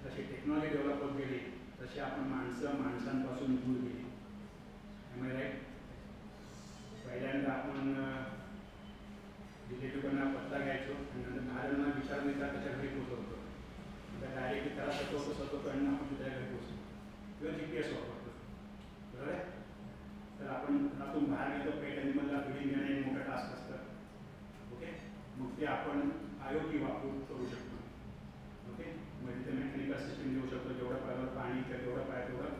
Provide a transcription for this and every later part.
जशी technology develop होत गेली तशी आपण माणसांपासून दूर गेली. त्यामुळे राईट पहिल्यांदा आपण रिलेटिव्हना पत्ता घ्यायचो आणि नंतर 10 जणांना विचारून त्याच्या घरी पोहोचवतो. आता डायरेक्टली त्याला सतोकडनं आपण त्याच्या घरी पोहोचतो किंवा GPS वापरतो. बरोबर आहे. तर आपण घरातून बाहेर गेलो पेट ॲनिमलला फीडिंग देणे एक मोठा टास्क असतं. ओके, मग ते आपण IoT वापरून करू शकतो. ओके, म्हणजे ते मेकॅनिकल सिस्टम देऊ शकतो. जेवढं पाहिजे पाणी किंवा जेवढं पाहिजे तेवढं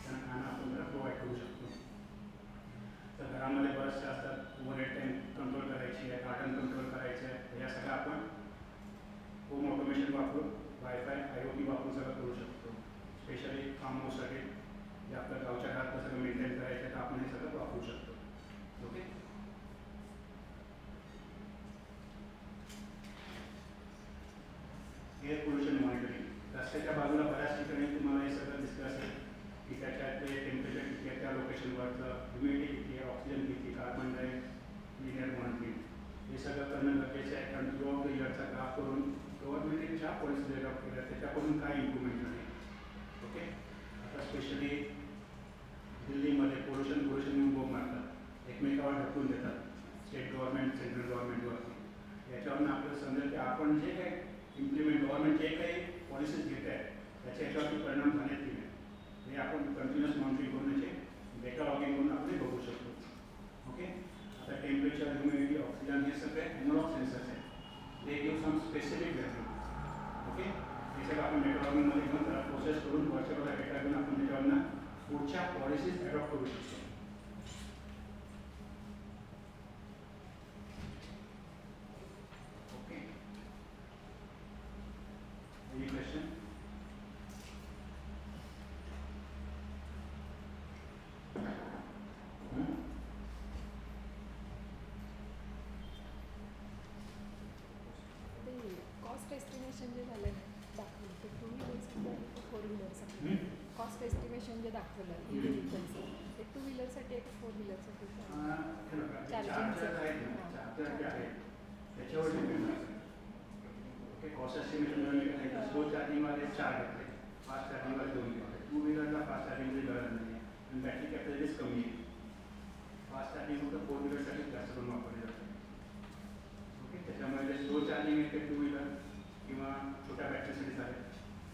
त्यांना खाणं आपण त्याला प्रोव्हाइड करू शकतो. तर घरामध्ये बरेचसे असतात ओव्हरहेड टँक कंट्रोल करायची आहे, गार्डन कंट्रोल करायचं आहे. तर या सगळं आपण होम ऑटोमेशन वापरून वायफाय IoT वापरून सगळं करू शकतो. स्पेशली फार्म हाऊससाठी जे आपल्या गावच्या घरात सगळं मेंटेन करायचं तर आपण हे सगळं वापरू शकतो. Okay, air pollution monitoring. रस्त्याच्या बाजूला बऱ्याच ठिकाणी तुम्हाला हे सगळं दिसलं असेल की त्याच्यातले टेम्परेचर किती आहे, त्या लोकेशनवरचं ह्युमिडिटी किती आहे, ऑक्सिजन किती, कार्बन डायऑक्साईड मॉनिटरिंग हे सगळं करणं गरजेचं आहे. कारण थ्रू ऑफ द इयरचा ग्राफ करून गव्हर्नमेंटने ज्या पॉलिसी डेव्हलप केल्या त्याच्याकडून काय इम्प्रूव्हमेंट झाली. ओके, आता स्पेशली दिल्लीमध्ये पोल्युशन म्हणून बोंब मारतात, एकमेकावर ढकलून देतात स्टेट गव्हर्नमेंट सेंट्रल गव्हर्नमेंटवरती. याच्यावरून आपल्याला समजेल की आपण जे काही गव्हर्नमेंट जे काही पॉलिसीज घेत आहे त्याच्या याच्यावरती परिणाम झालेत की नाही हे आपण कंटिन्युअस मॉनिटरिंग करून याचे डेटा लॉगिंग करून आपण बघू शकतो. ओके, आता टेम्परेचर, ह्युमिडिटी, ऑक्सिजन हे सगळे एनालॉग सेन्सर्स आहेत. They give some specific value. Okay, हे सगळं आपण डेटा लॉगिंगमध्ये घेऊन त्याला प्रोसेस करून वरच्या डेटा घेऊन आपण त्याच्यावरनं पुढच्या पॉलिसीज ॲडॉप्ट करू शकतो. Okay, any question? Cost estimation जे झालं दाखवलं ते 2 व्हीलर्ससाठी आहे की 4 व्हीलरसाठी? कॉस्ट एस्टिमेशन जे दाखवलं व्हेकल्सचं ते 2 व्हीलरसाठी आहे की 4 व्हीलरसाठी? त्याच्यावर डिपेंड असतं. ओके, कॉस्ट एस्टिमेशन स्लो चार्जिंगवाले 4 घेतले, फास्ट चार्जिंगवाले 2 घेतले. 2 व्हीलरला फास्ट चार्जिंगची गरज नाही आहे आणि बॅटरी कॅपॅसिटीज कमी आहे. फास्ट चार्जिंग फक्त 4 व्हीलरसाठी जास्त करून वापरले जाते. ओके, त्याच्यामुळे जे स्लो चार्जिंग आहे ते 2 व्हीलर किंवा छोट्या बॅटरीसाठी चालेल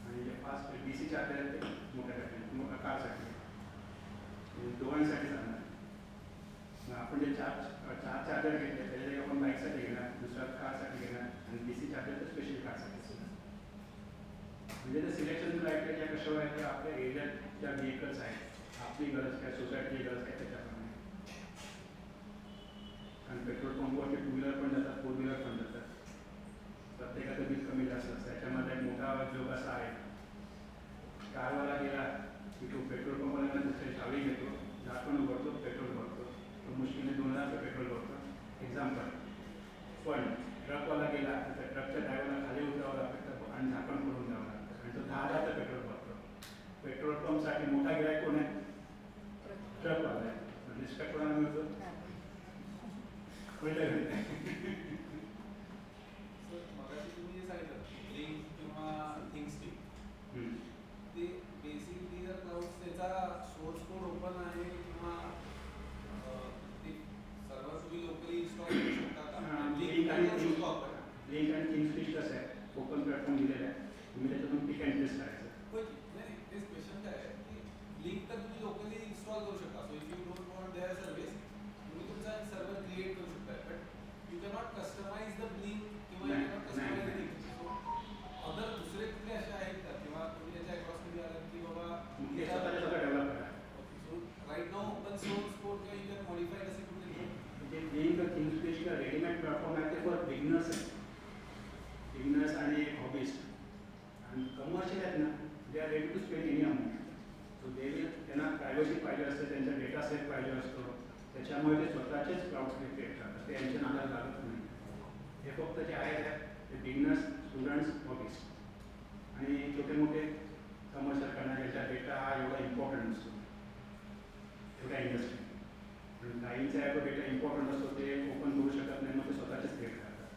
आणि जे फास्ट DC चार्जर आहेत ते मोठ्या बॅटरी कारसाठी दोघांसाठी चालणार. आपण जे चार्जर घेतले त्याच्यासाठी आपण बाईकसाठी घेणार, दुसऱ्या कारसाठी घेणार आणि DC चार्जर तर स्पेशल कारसाठी असणार. म्हणजे ते सिलेक्शन क्रायटेरिया कशावर आहे ते आपल्या एरियात ज्या व्हेकल्स आहेत, आपली गरज काय, सोसायटीची गरज काय त्याच्याप्रमाणे. आणि पेट्रोल पंपवरती 2 व्हीलर पण जातात, 4 व्हीलर पण जातात. प्रत्येकाचं बिल कमी जास्त असतं. त्याच्यामध्ये एक मोठा उद्योग असा आहे, कारवाला गेला की तो पेट्रोल पंपाला दुसऱ्या चावी घेतो, झाकण उघडतो, पेट्रोल भरतो. तो मुश्किलने 2000 पेट्रोल भरतो. एक्झाम्पल. पण ट्रकवाला गेला तर त्या ट्रकच्या ड्रायव्हरला खाली उतरावं लागतं आणि झाकण करून द्यावं लागतं आणि तो 10,000 पेट्रोल भरतो. पेट्रोल पंपसाठी मोठा गिरायक कोण आहे? ट्रकवाला आहे. रिस्पेक्ट कोणाला मिळतो? मगाशी तुम्ही जे सांगितलं लिंक किंवा थिंग्सटिक ते बेसिकली जर त्याचा सोर्स कोड ओपन आहे किंवा ते सर्व तुम्ही लोकली इन्स्टॉल करू शकता का? लिंक आणि थिंग्सटिक कसं आहे, ओपन प्लॅटफॉर्म दिलेला आहे, तुम्ही त्याच्यातून पिक अँड प्लेस करायचं. होय, नाही तेच क्वेश्चन काय आहे की लिंक तर तुम्ही लोकली इन्स्टॉल करू शकता. So if you don't want their service तुम्ही तुमचा सर्व्हर क्रिएट करू शकता. But you cannot customise the link किंवा you cannot customise the link. So other दुसरे कुठले असे आहेत का किंवा तुम्ही त्याच्या अक्रॉस मध्ये आलात की बाबा डेव्हलप करा. So right now open source code किंवा यू कॅन मॉडिफाईड असे कुठले जे लिंक थिंग्सटिक रेडीमेड प्लॅटफॉर्म आहे ते फॉर बिगिनर्स आहे. बिगिनर्स आणि हॉबिस्ट आणि कमर्शियल आहेत ना, they are ready to spend any amount. So they will, त्यांना प्रायव्हसी पाहिजे असते, त्यांचा डेटा सेट पाहिजे असतो, त्याच्यामुळे ते स्वतःचेच क्लाउड क्रिएट करतात. ते यांच्या नादाला लागत नाही. हे फक्त जे आहेत ते बिगिनर्स, स्टुडंट्स, हॉबिस्ट आणि छोटे मोठे कमर्शियल करणारे ज्याचा डेटा हा एवढा इम्पॉर्टंट नसतो एवढ्या इंडस्ट्री. पण काहींचा आहे तो डेटा इम्पॉर्टंट असतो, ते ओपन करू शकत नाही, मग ते स्वतःचेच क्रिएट करतात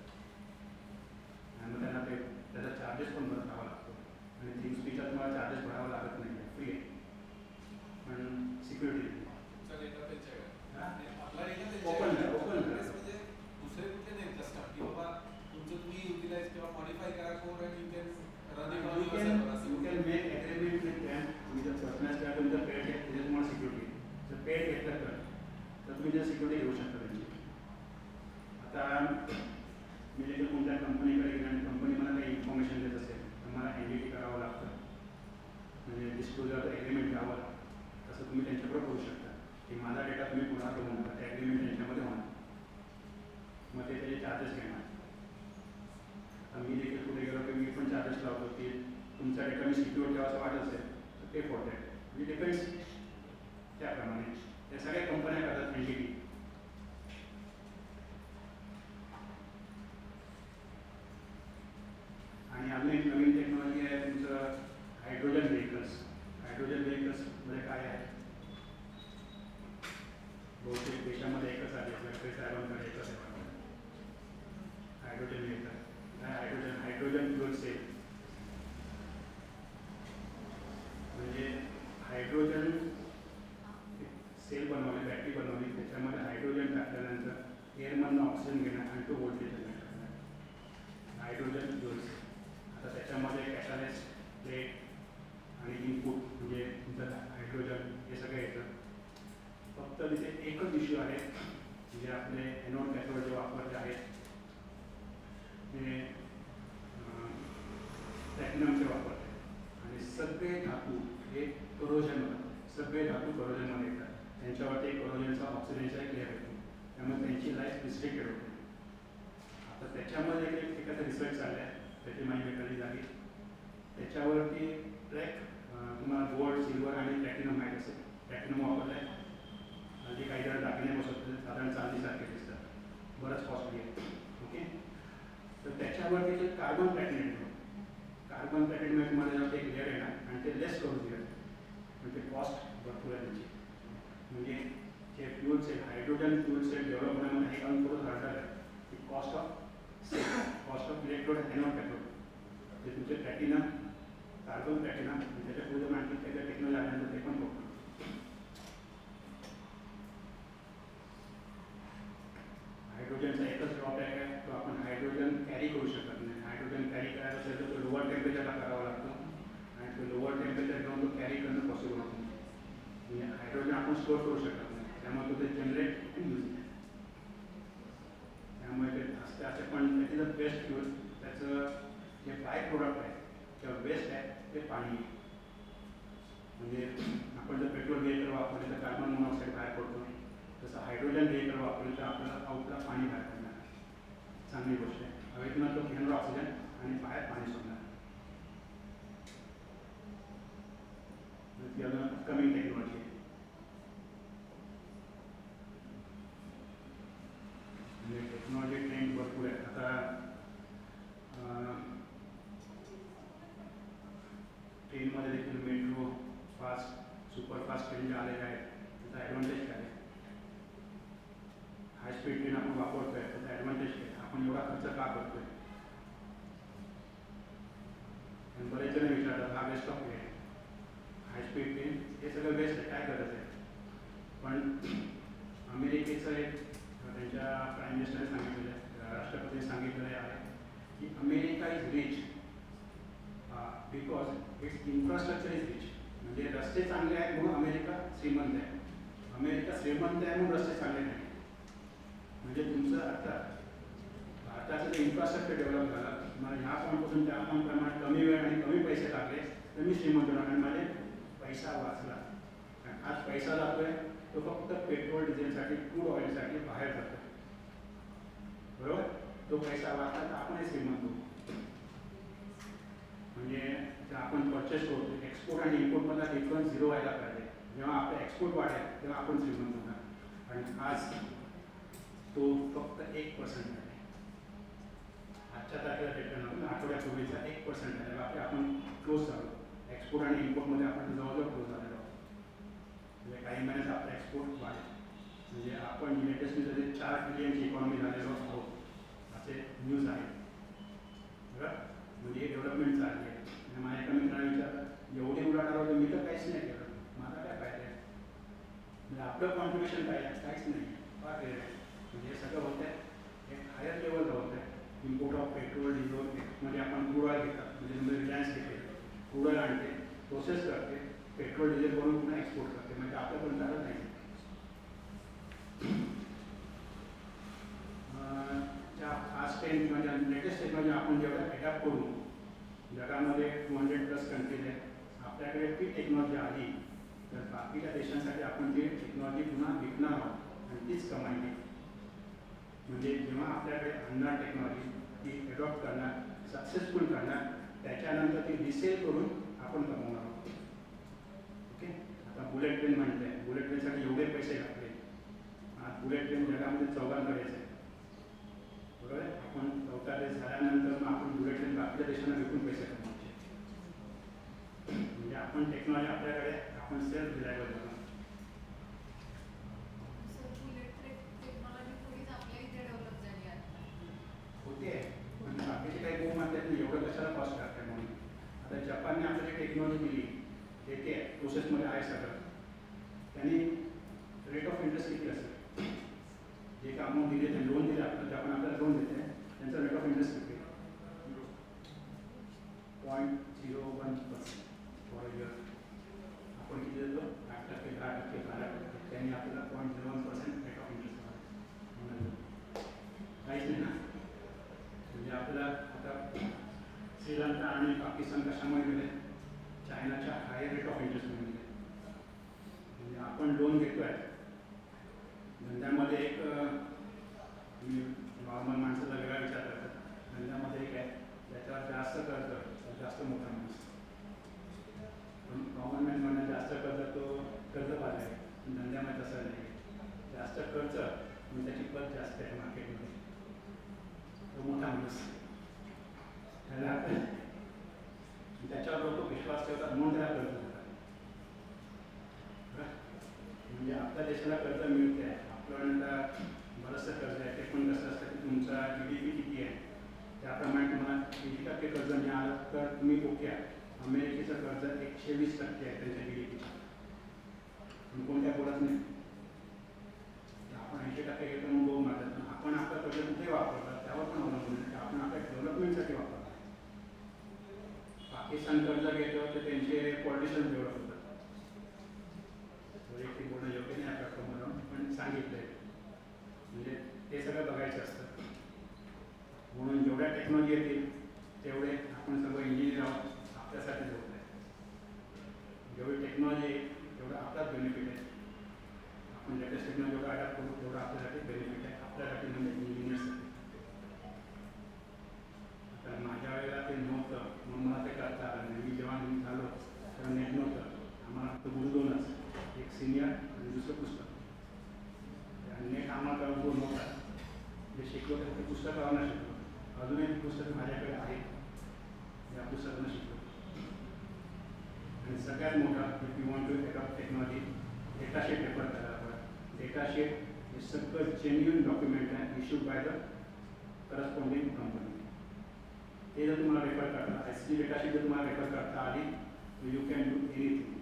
आणि मग त्यांना ते त्याचा चार्जेस पण भरावा लागतो. आणि थिंग्सटिकचा तुम्हाला चार्जेस भरावा लागत नाही, फ्री आहे. पण सिक्युरिटी तुमचा डेटा त्यांच्याकडे हां आपला डेटा ओपन त्यांच्याकडे ओपन म्हणजे दुसरे कुठले नाही कस्टम की बाबा तुमचं तुम्ही युटिलाइज किंवा मॉडिफाय करा कोड आणि you can run it on You your can server असं you can make agreement with them. तुम्ही जर पर्सनल करा तुमचं पेड घेत त्याच्यात तुम्हाला सिक्युरिटी जर पेड घेतलं तर तुम्ही जर सिक्युरिटी घेऊ शकता त्यांची. आता मी जर कोणत्या कंपनीकडे गेलं आणि कंपनी मला काही इन्फॉर्मेशन देत असेल तर मला NDT करावं लागतं, म्हणजे डिस्क्लोजर ॲग्रीमेंट घ्यावं लागतं. तसं तुम्ही त्यांच्याकडे करू शकता की माझा डेटा तुम्ही कोणाला देऊ नका, ते ॲग्रीमेंट त्यांच्यामध्ये होणार, मग ते त्याचे चार्जेस घेणार. मी देखील पुढे गेलो की मी पण चार्जेस लावतो की तुमचा डेटा मी सिक्युअर ठेवायचं वाटत असेल तर पे फॉर दॅट, म्हणजे डिपेंड्स त्याप्रमाणे. त्या सगळ्या कंपन्या करतात NDT. आणि अजून एक नवीन टेक्नॉलॉजी आहे तुमचं हायड्रोजन व्हेकल्स. हायड्रोजन व्हेकल्समध्ये काय आहे, बहुतेक देशामध्ये एकच आहे, आपल्या साहेबांकडे एकच आहे hydrogen vehicle. Hydrogen fuel cell म्हणजे हायड्रोजन सेल बनवणे, बॅटरी बनवली, त्याच्यामध्ये हायड्रोजन टाकल्यानंतर एअरमधनं ऑक्सिजन घेणं आणि तो व्होल्टेज जनरेट करणार, हायड्रोजन फ्युअल सेल. आता त्याच्यामध्ये कॅटॅलिस्ट, प्लेट आणि इनपुट म्हणजे तुमचं हायड्रोजन हे सगळं येतं. फक्त तिथे एकच इश्यू आहे, जे आपले एनोड कॅथोड जे वापरले आहेत हे प्लॅटिनमचे वापरते आणि सगळे धातू हे करोजनमध्ये, सगळे धातू करोजनमध्ये येतात. त्यांच्यावरती करोजनचा ऑक्सिजनचा एक लेअर येतो, त्यामुळे त्यांची लाईफ रिस्ट्रिक्टेड होते. आता त्याच्यामध्ये एक एखादा रिसर्च चालला आहे, त्याची माहिती भेटायला झाली. त्याच्यावरती ट्रॅक तुम्हाला गोल्ड, सिल्वर आणि प्लॅटिनम माहीत असेल. प्लॅटिनम वापरलं आहे आणि काही जण दागिने बसवतात, साधारण चांदीसारखे दिसतात, बरंच कॉस्टली आहे. ओके, तर त्याच्यावरती जे कार्बन प्लॅटिनम येतो, कार्बन प्लॅटिनम तुम्हाला एक लेअर येणार आणि ते लेस करून दिलं, म्हणजे कॉस्ट भरपूर आहे त्याची. म्हणजे जे fuel cell, hydrogen fuel cell develop होण्यामध्ये हे काम थोडं हार्डर आहे की cost of electrode anode cathode, ते तुमचे प्लॅटिनम, कार्बन प्लॅटिनम, त्याच्या पुढे आणखी त्याच्या टेक्नॉलॉजी आल्यानंतर ते पण बघतो. हायड्रोजनचा एकच ड्रॉबॅक आहे, तो आपण हायड्रोजन कॅरी करू शकत नाही. हायड्रोजन कॅरी करायचं असेल तर तो लोअर टेम्परेचरला करावा लागतो आणि तो लोअर टेम्परेचर घेऊन तो कॅरी करणं पॉसिबल होतं. म्हणजे हायड्रोजन आपण स्टोअर करू शकत नाही, त्यामुळे तो ते जनरेट आणि यूज आहे. त्यामुळे ते असते असे, पण त्याची जर बेस्ट फ्युअल, त्याचं जे बाय प्रोडक्ट आहे किंवा बेस्ट आहे ते पाणी. म्हणजे आपण जर पेट्रोल व्हेकल वापरले तर कार्बन मोनॉक्साईड बाहेर पडतो, तसं हायड्रोजन व्हेकल वापरलं तर आपल्याला आउटला पाणी बाहेर पडणार. चांगली गोष्ट आहे. हवेतून तो घेणार ऑक्सिजन आणि बाहेर पाणी सोडणार. ती अजून अपकमिंग टेक्नॉलॉजी आहे. म्हणजे टेक्नॉलॉजी ट्रेंड भरपूर आहे. आता ट्रेनमध्ये देखील मेट्रो, फास्ट, सुपरफास्ट ट्रेन जे आलेले आहेत त्याचा ॲडव्हान्टेज काय आहे. हाय स्पीड ट्रेन आपण वापरतोय, त्याचा ॲडव्हान्टेज काय, आपण एवढा खर्च का करतोय. आणि बरेच जण विचारतात हा बेस्ट ऑफ वे आहे, हाय स्पीड ट्रेन हे सगळं बेस्ट आहे, काय गरज आहे. पण अमेरिकेचं एक त्यांच्या प्राईम मिनिस्टरने सांगितलेलं आहे, राष्ट्रपतीने सांगितलेलं आहे की America is rich because it's infrastructure is rich. म्हणजे रस्ते चांगले आहेत म्हणून अमेरिका श्रीमंत आहे. अमेरिका श्रीमंत आहे म्हणून रस्ते चांगले नाही. म्हणजे तुमचं आता भारताचं जे इन्फ्रास्ट्रक्चर डेव्हलप झालं, मला ह्या पॉईंटपासून त्या पॉईंटप्रमाणे कमी वेळ आणि कमी पैसे लागले तर मी श्रीमंत होणार आणि माझे पैसा वाचला. कारण आज पैसा जातोय तो फक्त पेट्रोल डिझेलसाठी, क्रूड ऑइलसाठी बाहेर जातो, बरोबर. तो पैसा वाचला तर आपणही श्रीमंत होतो. म्हणजे आपण परचेस करतो, एक्सपोर्ट आणि इम्पोर्टमधला डिफरन्स 0 व्हायला पाहिजे. जेव्हा आपलं एक्सपोर्ट वाढेल तेव्हा आपण श्रीमंत होणार. आणि आज तो फक्त 1% आहे. आजच्या तारखेला डेटा आठवड्यापूर्वीचा 1% आहे. बाकी आपण क्लोज झालो. एक्सपोर्ट आणि इम्पोर्टमध्ये आपण जवळजवळ क्लोज झालेलो आहोत. म्हणजे काही महिन्यात आपला एक्सपोर्ट वाढेल. म्हणजे आपण लेटेस्टमध्ये 4 ट्रिलियनची इकॉनॉमी झालेलो आहोत असे न्यूज आहे, बरं. म्हणजे डेव्हलपमेंट चालली आहे. आणि माझ्या एका मित्राने विचारलं एवढी उलाढाल होतं मी तर काहीच नाही केलं, माझा काय फायदा आहे? म्हणजे आपलं कॉन्ट्रिब्युशन काय आहे? काहीच नाही, फार वेळ आहे. म्हणजे हे सगळं होत आहे एक हायर लेवलला होत आहे. इम्पोर्ट ऑफ पेट्रोल डिझेल म्हणजे आपण क्रूड ऑइल घेतात, म्हणजे समजा रिलायन्स घेते, क्रूड ऑइल आणते, प्रोसेस करते, पेट्रोल डिझेल बनवून पुन्हा एक्सपोर्ट करते, म्हणजे आपल्यापर्यंत आलं नाही. ज्या फास्ट टेन म्हणजे लेटेस्ट टेक्नॉलॉजी आपण जेवढ्या ॲडॅप्ट करू, जगामध्ये 200+ कंट्रीज आहेत, आपल्याकडे ती टेक्नॉलॉजी आली तर बाकीच्या देशांसाठी आपण ती टेक्नॉलॉजी पुन्हा विकणार आहोत आणि तीच कमाई. म्हणजे जेव्हा आपल्याकडे आणणार टेक्नॉलॉजी ती अडॉप्ट करणार, सक्सेसफुल करणार, त्याच्यानंतर ती रिसेल करून आपण कमवणार आहोत. ओके, आता बुलेट ट्रेन म्हणते, बुलेट ट्रेनसाठी एवढे पैसे घातले, बुलेट ट्रेन जगामध्ये 4 आहे, बरोबर आहे. आपण 4 देश झाल्यानंतर मग आपण बुलेट ट्रेन बाकीच्या देशांना विकून पैसे कमवायचे. म्हणजे आपण टेक्नॉलॉजी आपल्याकडे आपण सेल्फ रिलायबल बनवणार. होते पण बाकीचे काही गोम म्हणतात नाही एवढं कशाला कॉस्ट करताय म्हणून. आता जपानने आपल्याला टेक्नॉलॉजी दिली, येते प्रोसेसमध्ये आहे सगळं, त्यांनी रेट ऑफ इंटरेस्ट किती असेल? जे का अमाऊंट दिले ते लोन दिले आपल्याला, जपान आपल्याला लोन देते, त्यांचा रेट ऑफ इंटरेस्ट किती? 0.01% फॉर इयर. आपण किती देतो? 8%, 10%, 12%. त्यांनी आपल्याला 0.01% रेट ऑफ इंटरेस्ट काहीच नाही ना. म्हणजे आपल्याला आता श्रीलंका आणि पाकिस्तान कशामुळे गेले? चायनाच्या हायर रेट ऑफ इंटरेस्टमुळे गेले. म्हणजे आपण लोन घेतो आहे धंद्यामध्ये एक नॉर्मल माणसाला वेगळा विचार करतात, धंद्यामध्ये एक आहे त्याच्यावर जास्त कर्ज जास्त मोठा माणूस, पण कॉमन मॅन म्हणून जास्त कर्ज तो कर्जबाज आहे, धंद्यामध्ये तसं नाही. जास्त कर्ज म्हणजे त्याची पत जास्त आहे मार्केटमध्ये, तो मोठा माणूस त्याला त्याच्यावर लोक विश्वास ठेवतात म्हणून त्याला कर्ज देतात. म्हणजे आपल्या देशाला कर्ज मिळते आहे, आपल्याला बरंचसं कर्ज आहे, ते पण कसं असतं की तुमचा GDP किती आहे त्याप्रमाणे तुम्हाला 1% कर्ज मिळालं तर तुम्ही ओके आहे. अमेरिकेचं कर्ज 120% आहे त्यांच्या GDPचं, पण कोण काय बोलत नाही. आपण 80% घेतो म्हणून बोल मारतात, पण आपण आपलं कर्ज कुठे वापरतात त्यावर पण अवलंबून आहे, आपण आपल्या डेव्हलपमेंटसाठी वापरतो. पाकिस्तान कर्ज घेतो तर त्यांचे पॉलिटिशियन डेव्हलप होतात. वैयक्तिक बोलणं योग्य नाही आपल्या प्लॅटफॉर्मवर, पण सांगितलं आहे. म्हणजे ते सगळं बघायचं असतं. म्हणून जेवढ्या टेक्नॉलॉजी येतील तेवढे आपण सगळं इंजिनियर आहोत, आपल्यासाठी होत आहे. जेवढी टेक्नॉलॉजी आहे तेवढं आपलाच बेनिफिट आहे. आपण लेटेस्ट टेक्नॉलॉजी जेवढं अडॅप्ट करू तेवढं आपल्यासाठी बेनिफिट आहे, आपल्यासाठी म्हणजे इंजिनियर्ससाठी. तर माझ्या वेळेला ते नव्हतं म्हणून मला ते करता आलं नाही. मी जेव्हा झालो तेव्हा नेट नव्हतं, आम्हाला फक्त गुरु 2च, एक सिनियर आणि दुसरं पुस्तक. नेट आम्हाला गुरु नव्हता, जे शिकलो ते पुस्तकावर न शिकलो. अजूनही पुस्तक माझ्याकडे आहे, या पुस्तकानं शिकलो. आणि सगळ्यात मोठा if you want to adopt technology, datasheet refer करा आपण. डेटाशीट हे सगळं जेन्युइन डॉक्युमेंट आहे, issued by the corresponding company. ते जर तुम्हाला रेफर करता, SG डेटाशीट जर तुम्हाला रेफर करता आली तर यू कॅन डू एनिथिंग.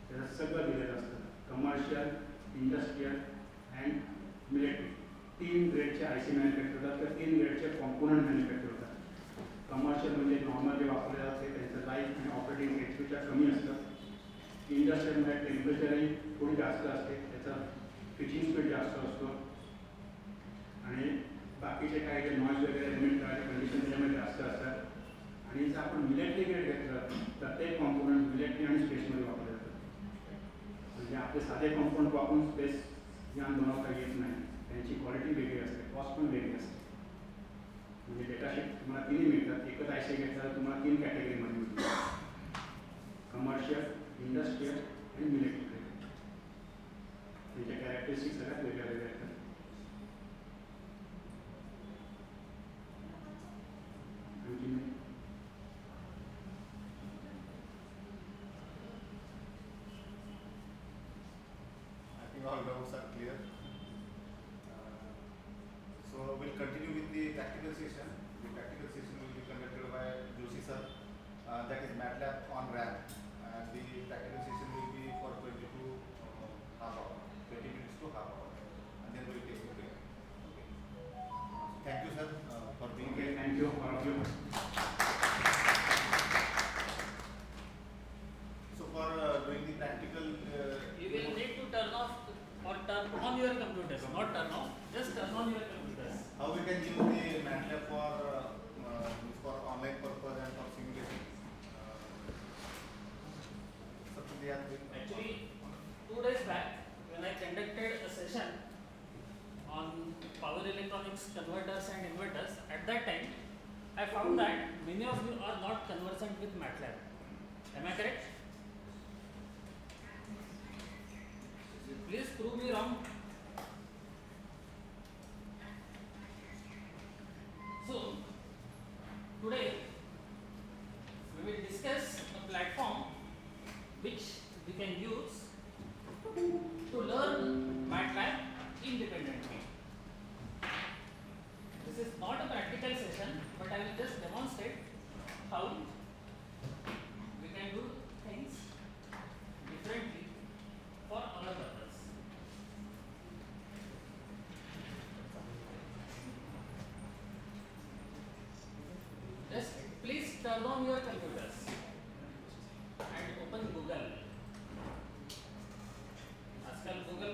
त्याचं सगळं दिलेलं असतं, commercial, industrial and military. 3 ग्रेडचे IC manufacture होतात, तर 3 ग्रेडचे कॉम्पोनंट मॅन्युफॅक्चर होतात. कमर्शियल म्हणजे नॉर्मल जे वापरले जाते त्यांचं लाईफ आणि ऑपरेटिंग रेटपेक्षा कमी असतं. इंडस्ट्रियलमध्ये टेम्परेचरही थोडी जास्त असते, त्याचा स्विचिंग स्पीड जास्त असतो, आणि बाकीचे काही जे नॉईज वगैरे लिमिट करायचे कंडिशन त्याच्यामध्ये जास्त असतात. आणि जर आपण मिलिटरी ग्रेड घेतलं तर ते कॉम्पोनंट मिलिटरी आणि स्पेसमध्ये वापरले जातात. म्हणजे आपले साधे कॉम्पोनंट वापरून स्पेस यान बनवता येत नाही, त्यांची क्वालिटी वेगळी असते, कॉस्ट पण वेगळी असते. म्हणजे डेटाशीट तुम्हाला 3 मिळतात, एकच IC घेतला तर तुम्हाला 3 कॅटेगरीमध्ये मिळतात, कमर्शियल, इंडस्ट्रियल आणि मिलिटरी. त्यांच्या कॅरेक्टरिस्टिक सगळ्यात वेगळ्या वेगळ्या आहेत. आणखी all doubts are clear. So we'll continue with the practical session. The practical session will be conducted by Joshi sir. MATLAB on RAM, and the practical session will be for 22 half hour, 20 minutes to half hour, and then we'll take a break. Okay. Thank you, sir, for being Okay, here. thank you, all of you. So for doing the practical, You will need to turn off or turn on your computers, not turn off, just turn on your computers. how we can use the MATLAB for online purpose and for simulation. Something they are doing. Actually, 2 days back, when I conducted a session on power electronics converters and inverters, at that time, I found that many of you are not conversant with MATLAB. Am I correct? Please prove me wrong. So, today we will discuss a platform which we can use to learn MATLAB independently. This is not a practical session, but I will just demonstrate how we can do things differently for our purpose. Just please turn on your computers and open Google. आजकल Google